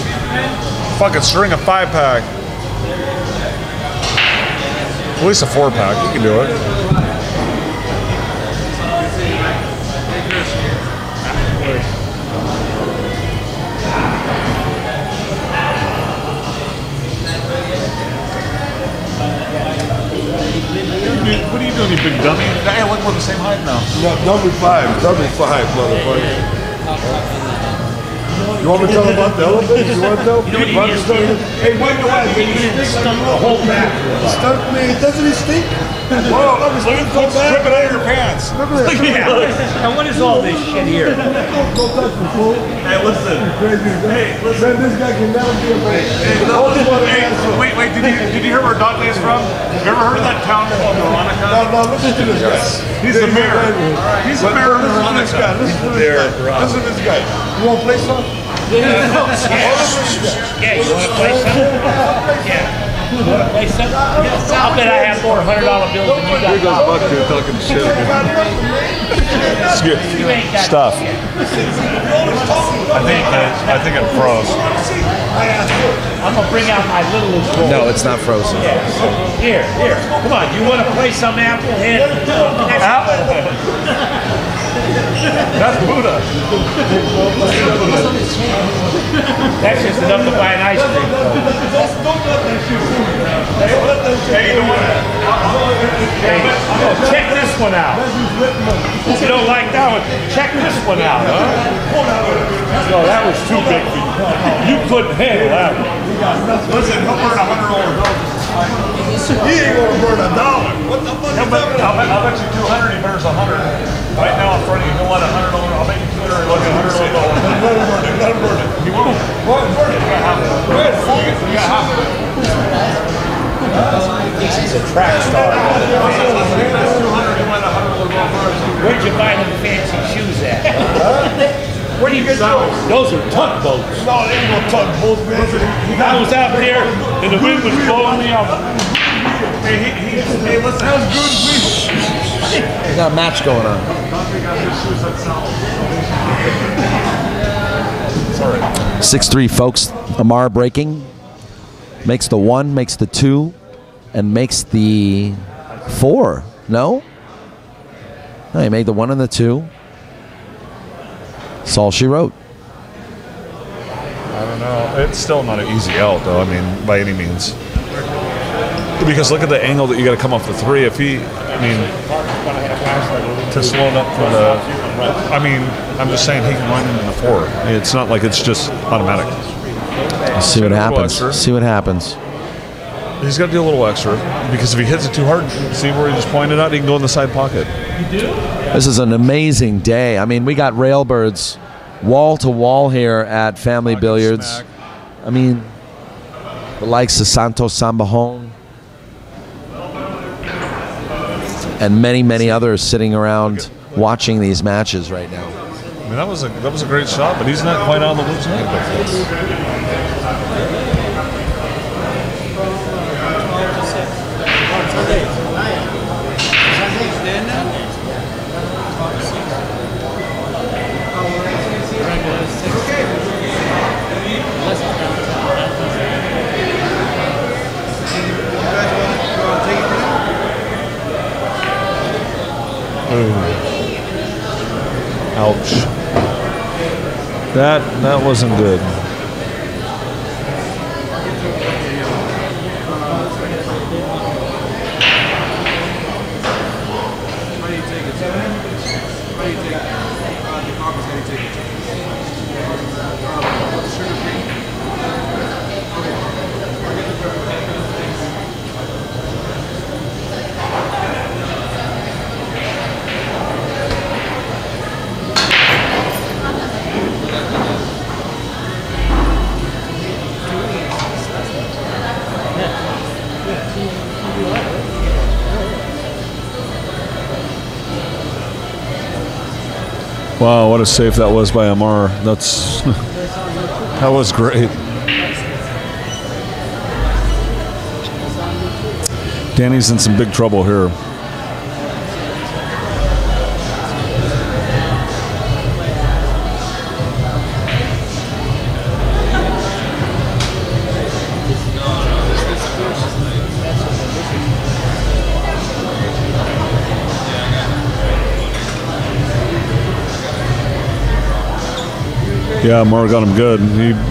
Fucking string a 5-pack. At least a 4-pack. You can do it. What are you doing, you big dummy? Hey, look, we're the same height now. No, double five, motherfucker. You want me to tell them about the elephant? You want to tell? Hey, why do I? The whole back. Stunt me. Doesn't he stink? Whoa, look at strip it out of your pants. Look at that. Now what is all this shit here? Don't touch me, fool. Hey, listen. Hey, listen. Man, this guy can never be a man. Wait, did you hear where Dante is from? Have you ever heard of that town called Veronica? No, listen to this guy. He's the mayor. He's the mayor of Veronica. Listen to this guy. You want to play some? Yeah, you want to play something? Yeah. You want to play something? I'll bet I have more $100 bills than you got. Here goes Buck here talking shit. It's good stuff. I think it froze. I'm going to bring out my littlest roll. No, it's not frozen. Yeah. Here. Come on, you want to play some Applehead? Applehead? That's Buddha. That's just enough to buy an ice cream. Hey, you know what? Oh, check this one out. You don't like that one? Check this one out, huh? No, that was too big for you. You couldn't handle that one. Listen, he'll burn $100 bill. He ain't gonna burn $1. What the fuck is that? I'll bet you 200 he burns 100. Right now in front of you, he'll want $100. I'll bet you 200 look at $100. Let him burn it. He won't. Burn it. You got half of it. Go ahead, fool. You got half of it. He's a track star. Where'd you buy them fancy shoes at? Where do you get those? Those are tugboats. No, they ain't no tugboats, man. I was out there and the wind was blowing me off. Hey, listen. That was good. We got a match going on. Sorry. 6-3, folks. Amar breaking. Makes the 1, makes the 2, and makes the 4. No? No, he made the 1 and the 2. That's all she wrote. I don't know. It's still not an easy out, though. I mean, by any means. Because look at the angle that you got to come off the 3. If he, I mean, to slow it up for the, I mean, I'm just saying he can run into the 4. It's not like it's just automatic. Let's see what happens. See what happens. He's got to do a little extra because if he hits it too hard, see where he just pointed out, he can go in the side pocket. This is an amazing day. I mean, we got railbirds wall to wall here at Family Billiards. Smack. I mean, the likes of Santos Sambajon and many, many others sitting around watching these matches right now. I mean, that was a great shot, but he's not quite out of the woods yet. Ouch. That wasn't good. Wow, what a save that was by Amar. That's that was great. Danny's in some big trouble here. Yeah, Amar got him good.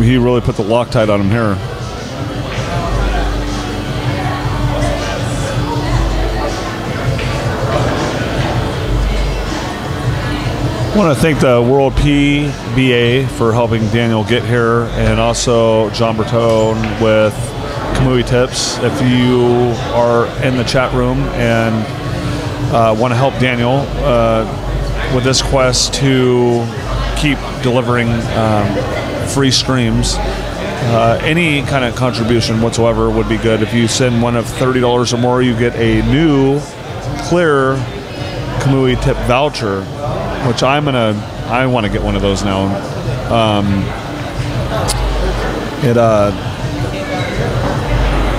He really put the Loctite on him here. I want to thank the World PBA for helping Daniel get here, and also John Bertone with Kamui Tips. If you are in the chat room and want to help Daniel with this quest to keep delivering free streams, any kind of contribution whatsoever would be good. If you send one of $30 or more, you get a new clear Kamui Tip voucher, which I want to get one of those now. It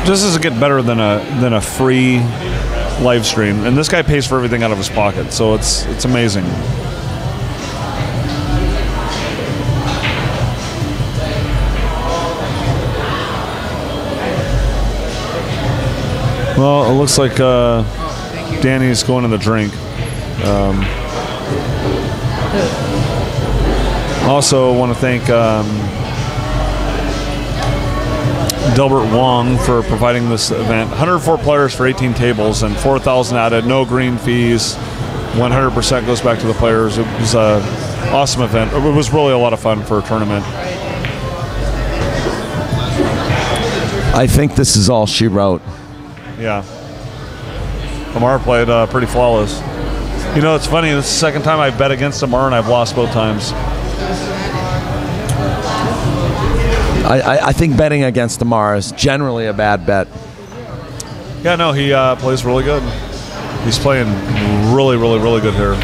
just doesn't get better than a free live stream, and this guy pays for everything out of his pocket, so it's amazing. Well, it looks like Danny's going to the drink. Also want to thank Delbert Wong for providing this event. 104 players for 18 tables and 4,000 added, no green fees. 100% goes back to the players. It was an awesome event. It was really a lot of fun for a tournament. I think this is all she wrote. Yeah. Amar played pretty flawless. You know, it's funny. This is the second time I've bet against Amar, and I've lost both times. I think betting against Amar is generally a bad bet. Yeah, no, he plays really good. He's playing really, really, really good here.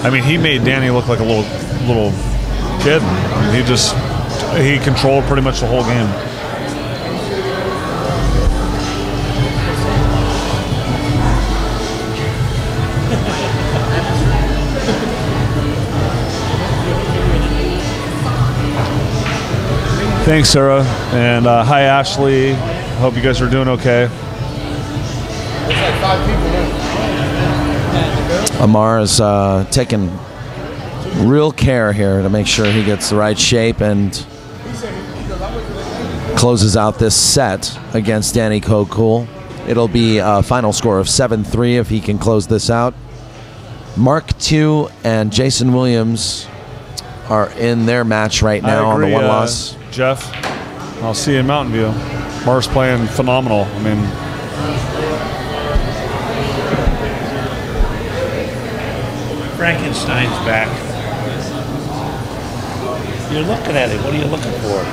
I mean, he made Danny look like a little kid. I mean, he controlled pretty much the whole game. Thanks, Sarah, and hi, Ashley. Hope you guys are doing okay. There's like 5 people there. Amar is taking real care here to make sure he gets the right shape and closes out this set against Danny Gokhul. It'll be a final score of 7-3 if he can close this out. Mark II and Jason Williams are in their match right now on the one loss. Jeff, I'll see you in Mountain View. Mark's playing phenomenal. I mean, Frankenstein's back. You're looking at it. What are you looking for?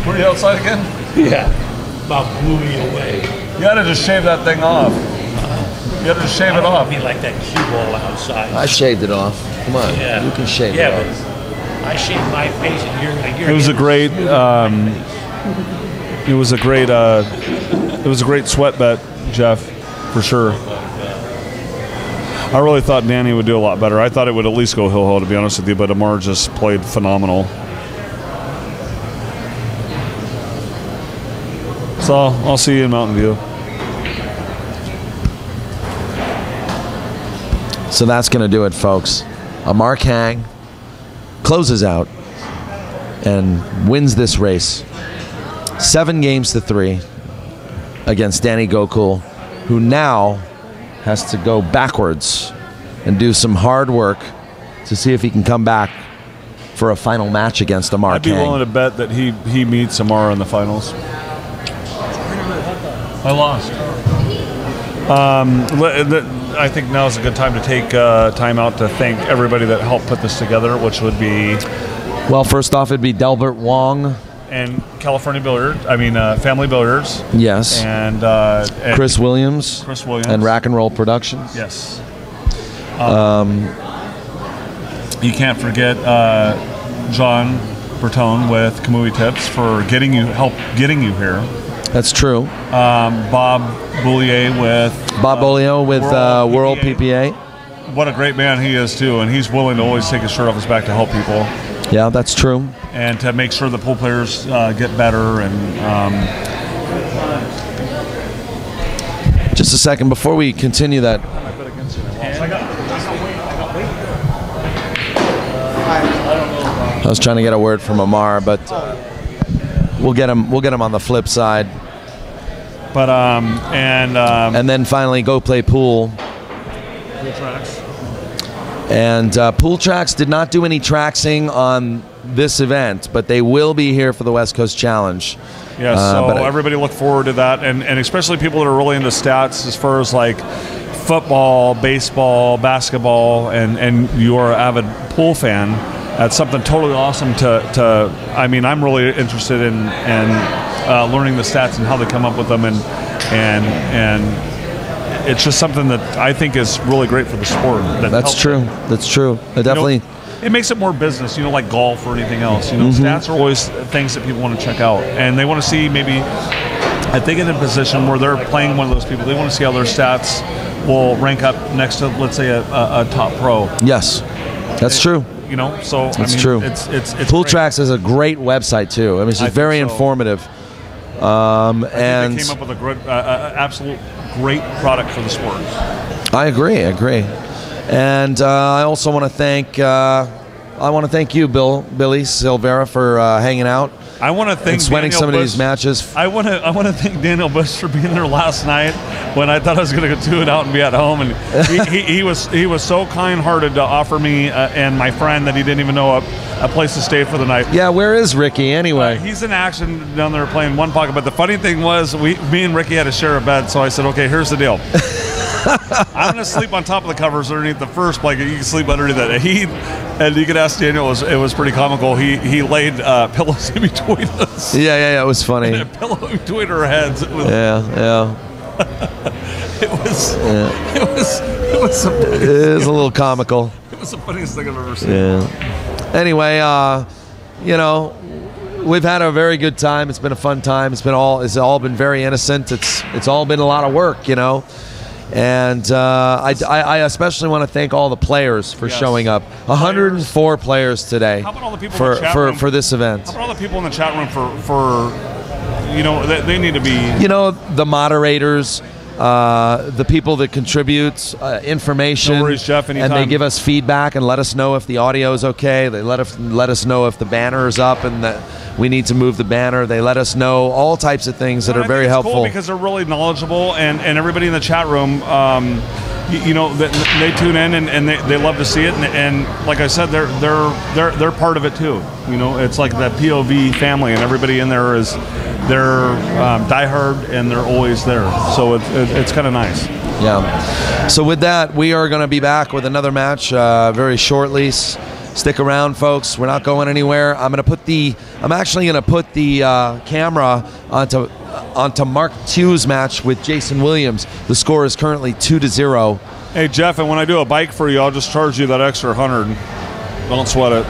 were you outside again? Yeah. About blew me away. You gotta just shave that thing off. You gotta just shave it off. I mean, like that cue ball outside. I shaved it off. Come on, Yeah. you can shave Yeah, it but off. I shaved my face and you're It was a great. It was a great. It was a great sweat bet, Jeff, for sure. I really thought Danny would do a lot better. I thought it would at least go hill-ho, to be honest with you, but Amar just played phenomenal. So I'll see you in Mountain View. So that's going to do it, folks. Amar Kang closes out and wins this race 7-3 against Danny Gokhul, who now has to go backwards and do some hard work to see if he can come back for a final match against Amar I'd be Kang. willing to bet that he meets Amar in the finals. I lost. I think now is a good time to take time out to thank everybody that helped put this together, which would be... Well, first off, it'd be Delbert Wong. And California Billiards, Family Billiards. Yes. And Chris Williams. Chris Williams. And Rack and Roll Productions. Yes. You can't forget John Bertone with Kamui Tips for getting you here. That's true. Bob Boulier with World PPA. What a great man he is too, and he's willing to always take his shirt off his back to help people. Yeah, that's true. And to make sure the pool players get better. And just a second before we continue that. I was trying to get a word from Amar, but we'll get him on the flip side. But and then finally go play pool. Pool tracks. And Pool Tracks did not do any tracksing on this event, but they will be here for the West Coast Challenge. Yeah, so everybody look forward to that, and especially people that are really into stats as far as like football, baseball, basketball, and you're an avid pool fan. That's something totally awesome to I mean, I'm really interested in learning the stats and how they come up with them, and it's just something that I think is really great for the sport. That's true. That's true. It definitely. It makes it more business, like golf or anything else. Stats are always things that people want to check out, and they want to see maybe. I think in a position where they're playing one of those people, they want to see how their stats will rank up next to, let's say, a top pro. Yes, that's true. So it's true. It's Pool Tracks is a great website too. I mean, it's just very informative. And they came up with a good, absolute great product for the sport. I agree. And I also want to thank you, Billy Silvera, for hanging out. I want to thank and sweating Daniel some Busch. of these matches. I want to thank Daniel Busch for being there last night when I thought I was going to go tune out and be at home, and he was so kind-hearted to offer me and my friend that he didn't even know a place to stay for the night. Yeah, where is Ricky anyway? He's in action down there playing one pocket. But the funny thing was, me and Ricky had to share a bed, so I said, okay, here's the deal. I'm going to sleep on top of the covers underneath the first blanket. You can sleep underneath that. And you could ask Daniel, it was pretty comical. He laid pillows in between us. Yeah, it was funny. And a pillow in between our heads. It was, yeah. It was a little comical. It was the funniest thing I've ever seen. Yeah. Anyway, we've had a very good time. It's been a fun time. It's all been very innocent. It's all been a lot of work, And I especially want to thank all the players for showing up. 104 players today. How about all the people in the chat room for this event? How about all the people in the chat room for they need to be. The moderators, the people that contribute information, no worries, Jeff, anytime. and they give us feedback and let us know if the audio is okay. They let us know if the banner is up and that we need to move the banner. They let us know all types of things that are very helpful. Cool because they're really knowledgeable, and everybody in the chat room, they tune in and they love to see it. And like I said, they're part of it too. It's like that POV family, and everybody in there they're diehard and they're always there. So it's kind of nice. Yeah. So with that, we are going to be back with another match very shortly. Stick around, folks. We're not going anywhere. I'm actually going to put the camera onto Mark II's match with Jason Williams. The score is currently 2-0. Hey Jeff, and when I do a bike for you, I'll just charge you that extra 100. Don't sweat it.